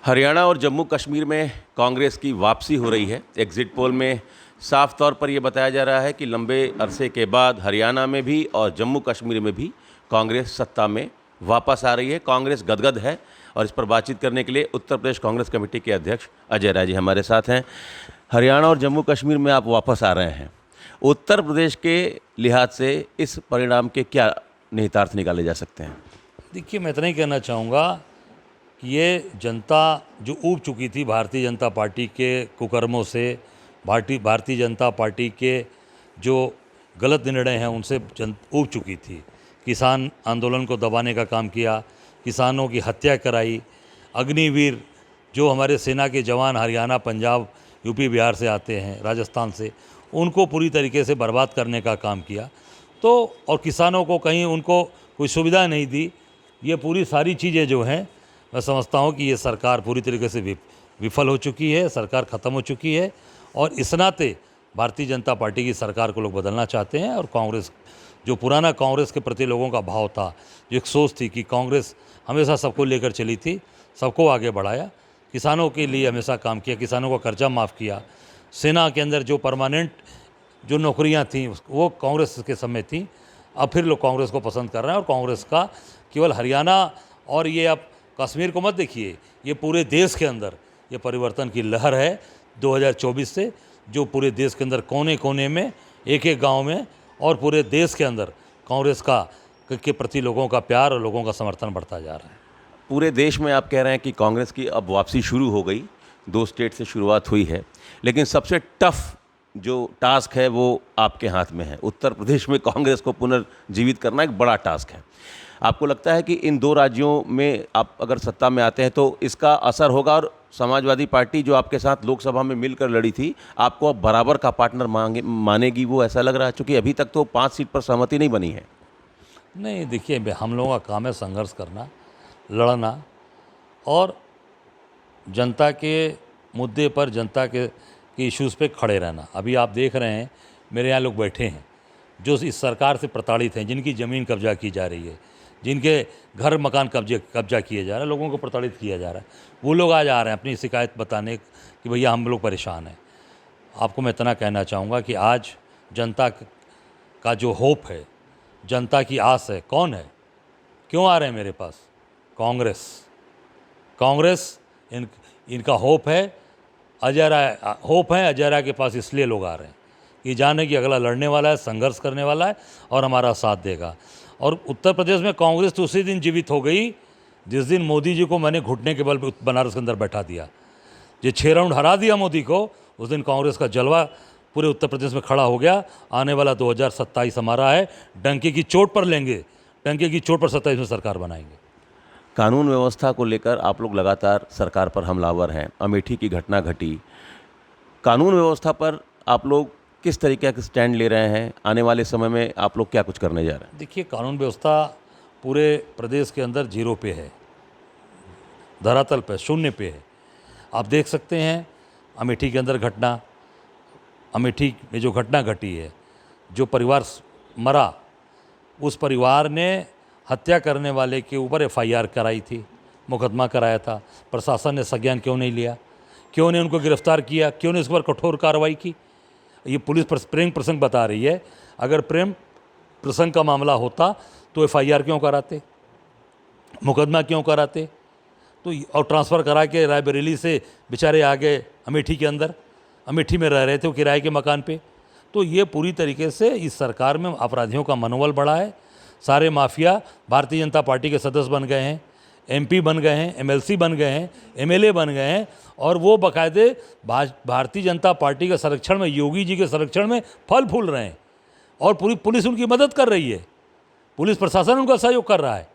हरियाणा और जम्मू कश्मीर में कांग्रेस की वापसी हो रही है। एग्जिट पोल में साफ तौर पर यह बताया जा रहा है कि लंबे अरसे के बाद हरियाणा में भी और जम्मू कश्मीर में भी कांग्रेस सत्ता में वापस आ रही है। कांग्रेस गदगद है और इस पर बातचीत करने के लिए उत्तर प्रदेश कांग्रेस कमेटी के अध्यक्ष अजय राय जी हमारे साथ हैं। हरियाणा और जम्मू कश्मीर में आप वापस आ रहे हैं, उत्तर प्रदेश के लिहाज से इस परिणाम के क्या निहितार्थ निकाले जा सकते हैं? देखिए, मैं इतना ही कहना चाहूँगा कि ये जनता जो ऊब चुकी थी भारतीय जनता पार्टी के कुकर्मों से, भारतीय जनता पार्टी के जो गलत निर्णय हैं उनसे ऊब चुकी थी। किसान आंदोलन को दबाने का काम किया, किसानों की हत्या कराई, अग्निवीर जो हमारे सेना के जवान हरियाणा, पंजाब, यूपी, बिहार से आते हैं, राजस्थान से, उनको पूरी तरीके से बर्बाद करने का काम किया। तो और किसानों को कहीं उनको कोई सुविधा नहीं दी। ये पूरी सारी चीज़ें जो हैं, मैं समझता हूँ कि ये सरकार पूरी तरीके से विफल हो चुकी है, सरकार ख़त्म हो चुकी है। और इस नाते भारतीय जनता पार्टी की सरकार को लोग बदलना चाहते हैं। और कांग्रेस, जो पुराना कांग्रेस के प्रति लोगों का भाव था, जो एक सोच थी कि कांग्रेस हमेशा सबको लेकर चली थी, सबको आगे बढ़ाया, किसानों के लिए हमेशा काम किया, किसानों का कर्जा माफ़ किया, सेना के अंदर जो परमानेंट जो नौकरियां थीं वो कांग्रेस के समय थी। अब फिर लोग कांग्रेस को पसंद कर रहे हैं। और कांग्रेस का केवल हरियाणा और ये आप कश्मीर को मत देखिए, ये पूरे देश के अंदर ये परिवर्तन की लहर है 2024 से, जो पूरे देश के अंदर कोने कोने में, एक एक गांव में और पूरे देश के अंदर कांग्रेस के प्रति लोगों का प्यार और लोगों का समर्थन बढ़ता जा रहा है। पूरे देश में आप कह रहे हैं कि कांग्रेस की अब वापसी शुरू हो गई, 2 स्टेट से शुरुआत हुई है, लेकिन सबसे टफ जो टास्क है वो आपके हाथ में है। उत्तर प्रदेश में कांग्रेस को पुनर्जीवित करना एक बड़ा टास्क है। आपको लगता है कि इन 2 राज्यों में आप अगर सत्ता में आते हैं तो इसका असर होगा? और समाजवादी पार्टी जो आपके साथ लोकसभा में मिलकर लड़ी थी, आपको अब बराबर का पार्टनर मानेगी वो, ऐसा लग रहा है? क्योंकि अभी तक तो 5 सीट पर सहमति नहीं बनी है। नहीं, देखिए, हम लोगों का काम है संघर्ष करना, लड़ना और जनता के मुद्दे पर, जनता के इश्यूज़ पे खड़े रहना। अभी आप देख रहे हैं मेरे यहाँ लोग बैठे हैं जो इस सरकार से प्रताड़ित हैं, जिनकी ज़मीन कब्जा की जा रही है, जिनके घर मकान कब्जा किए जा रहे हैं, लोगों को प्रताड़ित किया जा रहा है। वो लोग आज आ रहे हैं अपनी शिकायत बताने कि भैया हम लोग परेशान हैं। आपको मैं इतना कहना चाहूँगा कि आज जनता का जो होप है, जनता की आस है, कौन है, क्यों आ रहे हैं मेरे पास? कांग्रेस इनका होप है। अजय राय के पास इसलिए लोग आ रहे हैं कि जाने कि अगला लड़ने वाला है, संघर्ष करने वाला है और हमारा साथ देगा। और उत्तर प्रदेश में कांग्रेस तो उसी दिन जीवित हो गई जिस दिन मोदी जी को मैंने घुटने के बल बनारस के अंदर बैठा दिया। जो 6 राउंड हरा दिया मोदी को, उस दिन कांग्रेस का जलवा पूरे उत्तर प्रदेश में खड़ा हो गया। आने वाला 2027 हमारा है, डंके की चोट पर लेंगे, डंके की चोट पर 27 में सरकार बनाएंगे। कानून व्यवस्था को लेकर आप लोग लगातार सरकार पर हमलावर हैं। अमेठी की घटना घटी, कानून व्यवस्था पर आप लोग किस तरीके का स्टैंड ले रहे हैं? आने वाले समय में आप लोग क्या कुछ करने जा रहे हैं? देखिए, कानून व्यवस्था पूरे प्रदेश के अंदर 0 पे है, धरातल पे, 0 पे है। आप देख सकते हैं अमेठी के अंदर घटना, अमेठी में जो घटना घटी है, जो परिवार मरा, उस परिवार ने हत्या करने वाले के ऊपर FIR कराई थी, मुकदमा कराया था। प्रशासन ने संज्ञान क्यों नहीं लिया? क्यों नहीं उनको गिरफ्तार किया? क्यों नहीं इस पर कठोर कार्रवाई की? ये पुलिस प्रेम प्रसंग बता रही है। अगर प्रेम प्रसंग का मामला होता तो FIR क्यों कराते, मुकदमा क्यों कराते? तो और ट्रांसफ़र करा के रायबरेली से बेचारे आ गए अमेठी के अंदर, अमेठी में रह रहे थे वो किराए के मकान पे। तो ये पूरी तरीके से इस सरकार में अपराधियों का मनोबल बढ़ा है। सारे माफिया भारतीय जनता पार्टी के सदस्य बन गए हैं, MP बन गए हैं, MLC बन गए हैं, MLA बन गए हैं। और वो बाकायदे भारतीय जनता पार्टी के संरक्षण में, योगी जी के संरक्षण में फल फूल रहे हैं। और पूरी पुलिस उनकी मदद कर रही है, पुलिस प्रशासन उनका सहयोग कर रहा है।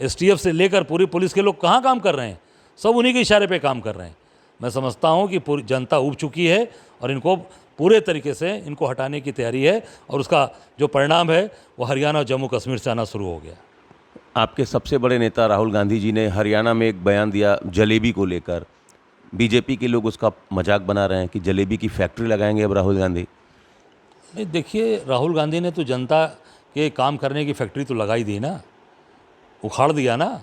STF से लेकर पूरी पुलिस के लोग कहाँ काम कर रहे हैं? सब उन्हीं के इशारे पे काम कर रहे हैं। मैं समझता हूँ कि पूरी जनता ऊब चुकी है और इनको पूरे तरीके से इनको हटाने की तैयारी है। और उसका जो परिणाम है वो हरियाणा और जम्मू कश्मीर से आना शुरू हो गया। आपके सबसे बड़े नेता राहुल गांधी जी ने हरियाणा में एक बयान दिया जलेबी को लेकर। बीजेपी के लोग उसका मजाक बना रहे हैं कि जलेबी की फैक्ट्री लगाएंगे अब राहुल गांधी। नहीं, देखिए, राहुल गांधी ने तो जनता के काम करने की फैक्ट्री तो लगाई दी ना, उखाड़ दिया ना।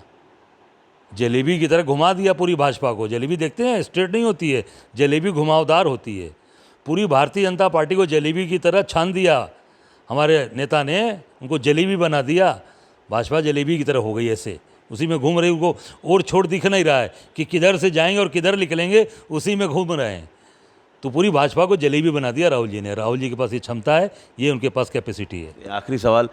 जलेबी की तरह घुमा दिया पूरी भाजपा को। जलेबी देखते हैं स्ट्रेट नहीं होती है, जलेबी घुमावदार होती है। पूरी भारतीय जनता पार्टी को जलेबी की तरह छान दिया हमारे नेता ने, उनको जलेबी बना दिया। भाजपा जलेबी की तरह हो गई ऐसे, उसी में घूम रही, उनको और छोड़ दिख नहीं रहा है कि किधर से जाएंगे और किधर निकलेंगे, उसी में घूम रहे हैं। तो पूरी भाजपा को जलेबी बना दिया राहुल जी ने। राहुल जी के पास ये क्षमता है, ये उनके पास कैपेसिटी है। आखिरी सवाल,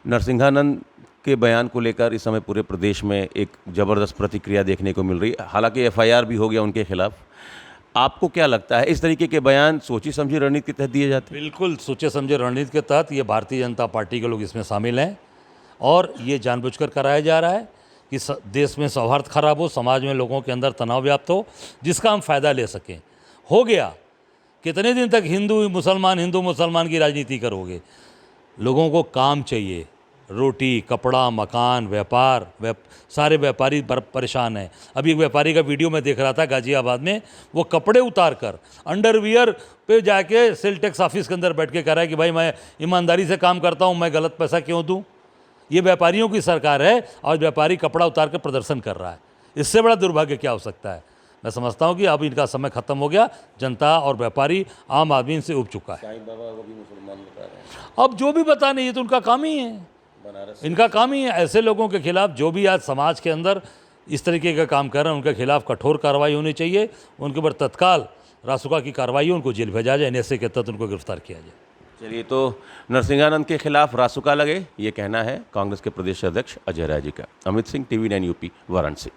नरसिंहानंद के बयान को लेकर इस समय पूरे प्रदेश में एक ज़बरदस्त प्रतिक्रिया देखने को मिल रही है। हालांकि एफआईआर भी हो गया उनके खिलाफ। आपको क्या लगता है, इस तरीके के बयान सोची समझी रणनीति के तहत दिए जाते हैं? बिल्कुल सोचे समझे रणनीति के तहत ये भारतीय जनता पार्टी के लोग इसमें शामिल हैं, और ये जानबूझकर कराया जा रहा है कि देश में सौहार्द खराब हो, समाज में लोगों के अंदर तनाव व्याप्त हो, जिसका हम फ़ायदा ले सकें। हो गया, कितने दिन तक हिंदू मुसलमान की राजनीति करोगे? लोगों को काम चाहिए, रोटी, कपड़ा, मकान, व्यापार, सारे व्यापारी परेशान हैं। अभी एक व्यापारी का वीडियो मैं देख रहा था गाजियाबाद में, वो कपड़े उतार कर अंडरवियर पे जाके सेल टैक्स ऑफिस के अंदर बैठ के कह रहा है कि भाई मैं ईमानदारी से काम करता हूँ, मैं गलत पैसा क्यों दूँ? ये व्यापारियों की सरकार है और व्यापारी कपड़ा उतार कर प्रदर्शन कर रहा है। इससे बड़ा दुर्भाग्य क्या हो सकता है? मैं समझता हूँ कि अब इनका समय खत्म हो गया। जनता और व्यापारी, आम आदमी इनसे उब चुका है। साईं बाबा को भी मुसलमान बता रहे हैं। अब जो भी बताने, ये तो उनका काम ही है, इनका काम ही है। ऐसे लोगों के खिलाफ जो भी आज समाज के अंदर इस तरीके का काम कर रहे हैं, उनके खिलाफ कठोर कार्रवाई होनी चाहिए। उनके ऊपर तत्काल रासुका की कार्रवाई हो, उनको जेल भेजा जाए, NSA के तहत उनको गिरफ्तार किया जाए। चलिए, तो नरसिंहानंद के खिलाफ रासुका लगे, ये कहना है कांग्रेस के प्रदेश अध्यक्ष अजय राय जी का। Amit Singh, TV9 UP, Varanasi.